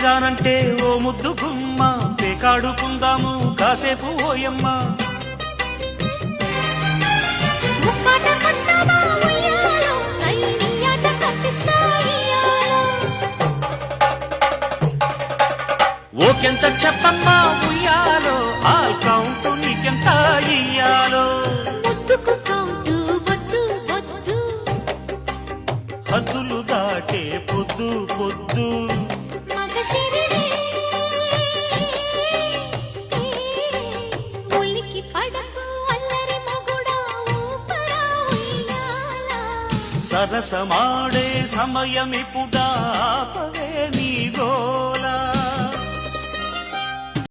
రానంటే ఓ ముద్దు గుమ్మ పేకాడుకుందాము కాసేపు ఓయమ్మ. ఓకెంత చెప్పమ్మా ఉయ్యాలో ఆల్ కౌంటు నీకెంత ఇయ్యాలో. హద్దులు దాటే పొద్దు పొద్దు సరసమాడే సమయమిపుడా ఆపవే నీ గోల.